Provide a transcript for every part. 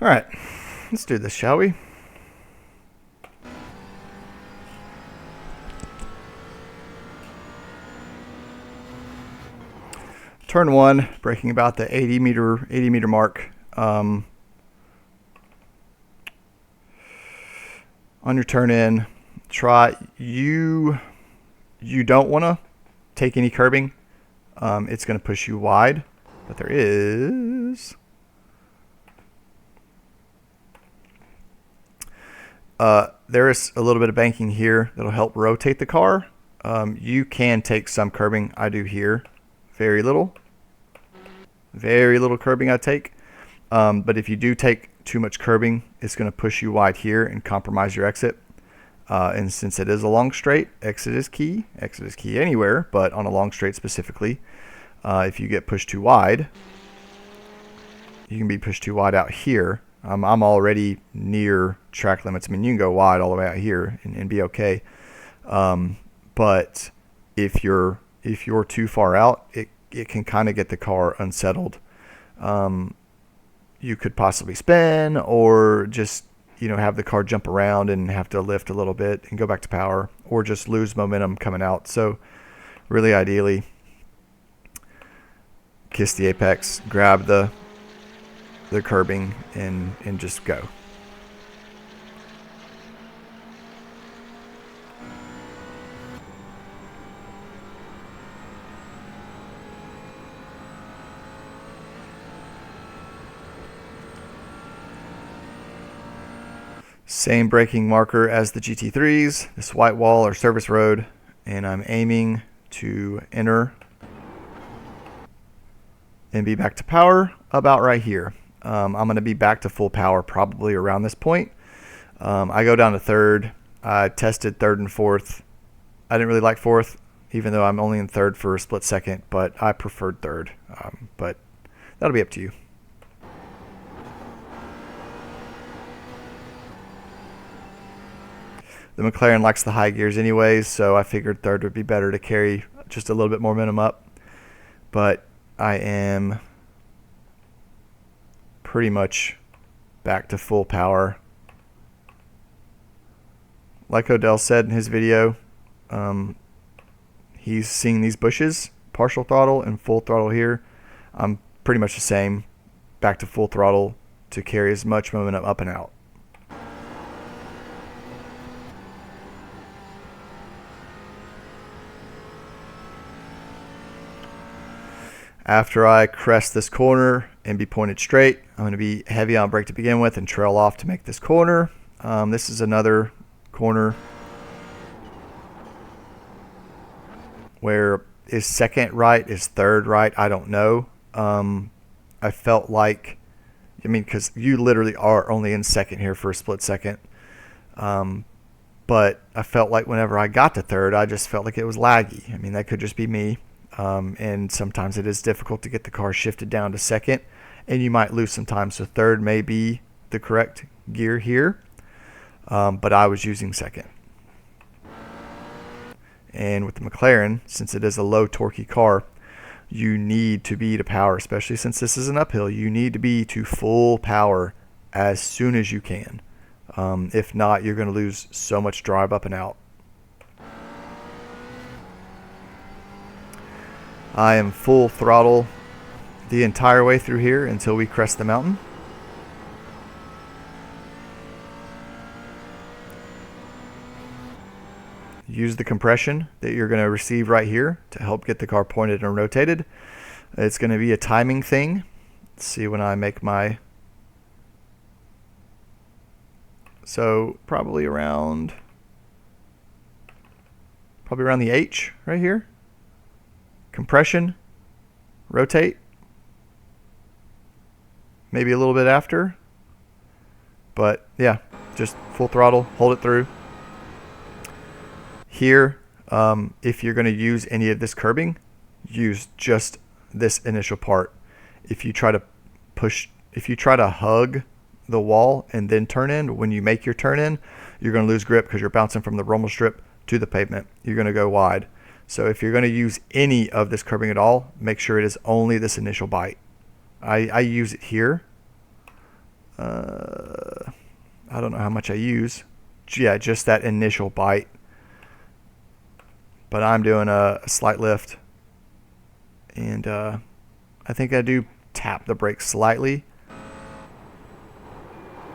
All right, let's do this, shall we? Turn one, braking about the 80 meter mark. On your turn in, you don't want to take any curbing. It's going to push you wide, but there is a little bit of banking here that'll help rotate the car. You can take some curbing. I do here. Very little curbing I take. But if you do take too much curbing, it's going to push you wide here and compromise your exit. And since it is a long straight, exit is key. Exit is key anywhere, but on a long straight specifically. If you get pushed too wide, you can be pushed too wide out here. I'm already near track limits. I mean, you can go wide all the way out here and be okay. But if you're too far out, it can kind of get the car unsettled. You could possibly spin or just have the car jump around and have to lift a little bit and go back to power, or just lose momentum coming out. So really ideally, kiss the apex, grab the curbing and just go. Same braking marker as the GT3s, this white wall or service road, and I'm aiming to enter and be back to power about right here. I'm going to be back to full power probably around this point. I go down to third. I tested third and fourth. I didn't really like fourth, even though I'm only in third for a split second, but I preferred third. But that'll be up to you. The Mclaren likes the high gears anyways, so I figured third would be better to carry just a little bit more momentum up. But I am pretty much back to full power. Like Odell said in his video, he's seeing these bushes, partial throttle and full throttle here. I'm pretty much the same, back to full throttle to carry as much momentum up and out. After I crest this corner and be pointed straight, I'm going to be heavy on brake to begin with and trail off to make this corner. This is another corner where is second right, is third right, I don't know. I felt like, because you literally are only in second here for a split second. But I felt like whenever I got to third, I just felt like it was laggy. That could just be me. And sometimes it is difficult to get the car shifted down to second, and you might lose some time. So third may be the correct gear here, but I was using second. And with the Mclaren, since it is a low torquey car, you need to be to power, especially since this is an uphill. You need to be to full power as soon as you can. If not, you're going to lose so much drive up and out. I am full throttle the entire way through here until we crest the mountain. Use the compression that you're going to receive right here to help get the car pointed and rotated. It's going to be a timing thing. Let's see when I make my... So probably around the H right here. Compression, rotate, maybe a little bit after, but yeah, just full throttle, hold it through. Here, if you're going to use any of this curbing, use just this initial part. If you try to hug the wall and then turn in, when you make your turn in, you're going to lose grip because you're bouncing from the rumble strip to the pavement. You're going to go wide. So if you're going to use any of this curbing at all, make sure it is only this initial bite. I use it here. I don't know how much I use. Yeah, just that initial bite. But I'm doing a slight lift. And I think I do tap the brake slightly.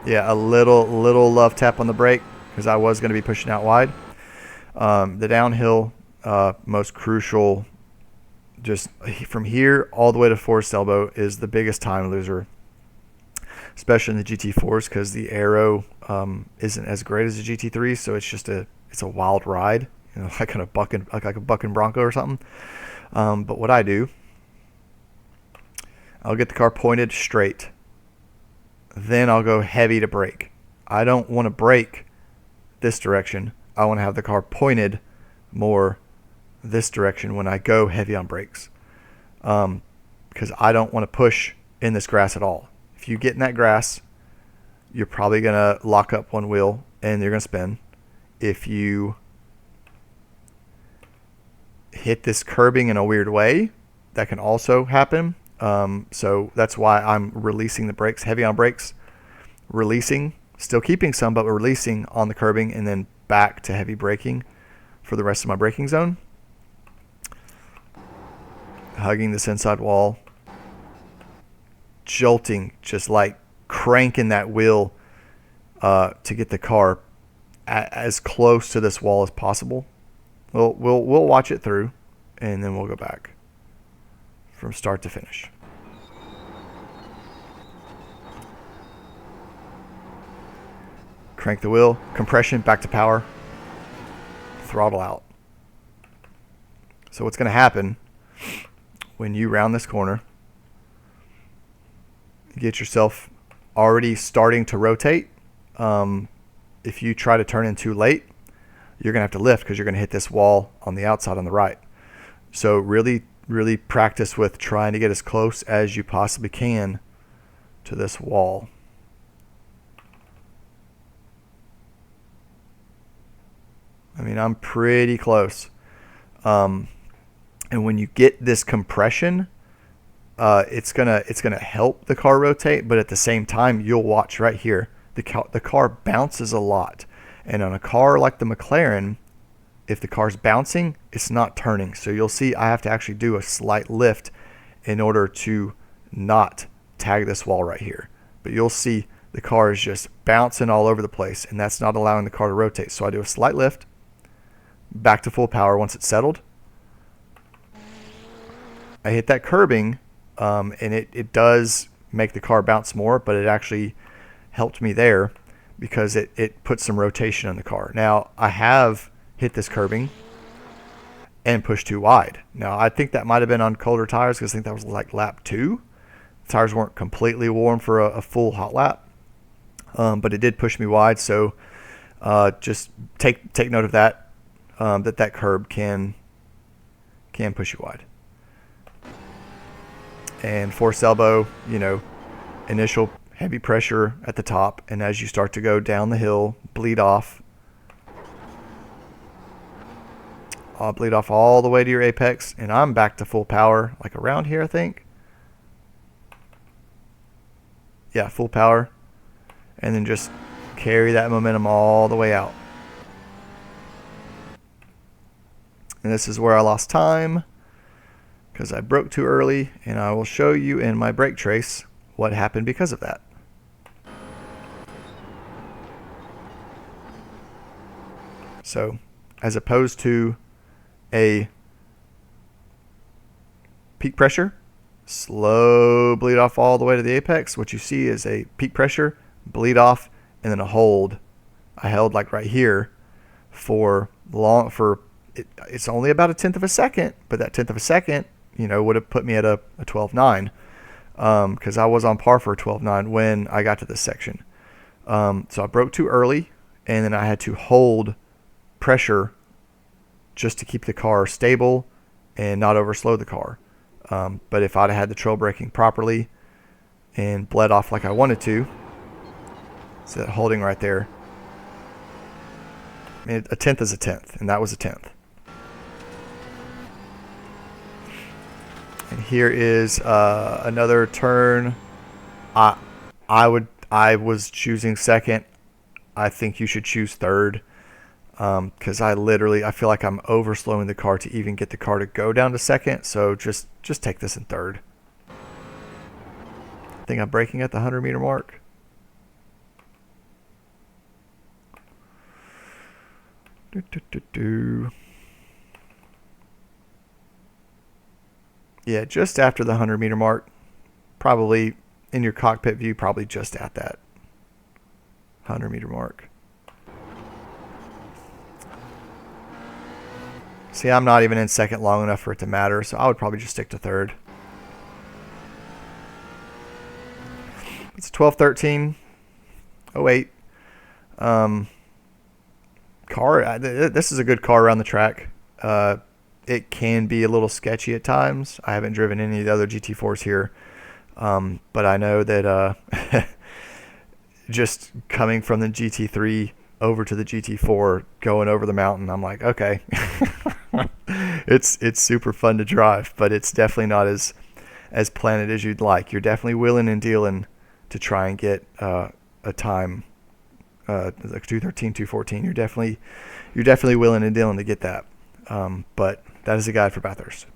Yeah, a little love tap on the brake because I was going to be pushing out wide. The downhill, most crucial, just from here all the way to Forest Elbow is the biggest time loser, especially in the GT4s because the aero isn't as great as the GT3, so it's a wild ride, you know, like a bucking bronco or something. But what I do, I'll get the car pointed straight. Then I'll go heavy to brake. I don't want to brake this direction. I want to have the car pointed more this direction when I go heavy on brakes. Because I don't want to push in this grass at all. If you get in that grass, you're probably going to lock up one wheel and you're going to spin. If you hit this curbing in a weird way, that can also happen. So that's why I'm releasing the brakes, heavy on brakes, releasing, still keeping some, but releasing on the curbing and then back to heavy braking for the rest of my braking zone. Hugging this inside wall, jolting, just like cranking that wheel to get the car as close to this wall as possible. We'll watch it through and then we'll go back from start to finish. Crank the wheel, compression, back to power, throttle out. So what's going to happen when you round this corner, you get yourself already starting to rotate. If you try to turn in too late, you're going to have to lift because you're going to hit this wall on the outside on the right. So really practice with trying to get as close as you possibly can to this wall. I mean, I'm pretty close. And when you get this compression, it's gonna help the car rotate, but at the same time, you'll watch right here, the car bounces a lot. And on a car like the Mclaren, if the car's bouncing, it's not turning. So you'll see I have to actually do a slight lift in order to not tag this wall right here. But you'll see the car is just bouncing all over the place, and that's not allowing the car to rotate. So I do a slight lift, back to full power once it's settled. I hit that curbing, and it does make the car bounce more, but it actually helped me there because it put some rotation on the car. Now, I have hit this curbing and pushed too wide. Now, I think that might have been on colder tires because I think that was like lap 2. The tires weren't completely warm for a full hot lap, but it did push me wide. So just take note of that, that curb can push you wide. And force elbow, you know, initial heavy pressure at the top, and as you start to go down the hill, bleed off. I'll bleed off all the way to your apex, and I'm back to full power, like around here, I think. Yeah, full power. And then just carry that momentum all the way out. And this is where I lost time because I broke too early, and I will show you in my brake trace what happened because of that. So, as opposed to a peak pressure, slow bleed off all the way to the apex, what you see is a peak pressure, bleed off, and then a hold. I held like right here it's only about 1/10 of a second, but that 1/10 of a second, you know, would have put me at a 12.9 because I was on par for a 12.9 when I got to this section. So I broke too early, and then I had to hold pressure just to keep the car stable and not overslow the car. But if I'd had the trail braking properly and bled off like I wanted to, so that holding right there, I mean, 1/10 is 1/10, and that was 1/10. And here is another turn. I I was choosing second. I think you should choose third, because I feel like I'm over slowing the car to even get the car to go down to second. So just take this in third. I think I'm braking at the 100-meter mark. Yeah, just after the 100-meter mark. Probably in your cockpit view, probably just at that 100-meter mark. See, I'm not even in second long enough for it to matter, so I would probably just stick to third. It's 12:13:08. Car. This is a good car around the track. It can be a little sketchy at times. I haven't driven any of the other GT4s here, but I know that just coming from the GT3 over to the GT4, going over the mountain, I'm like, okay, it's super fun to drive, but it's definitely not as planted as you'd like. You're definitely willing and dealing to try and get a time, like 2:13, 2:14. You're definitely willing and dealing to get that. But that is a guide for Bathurst.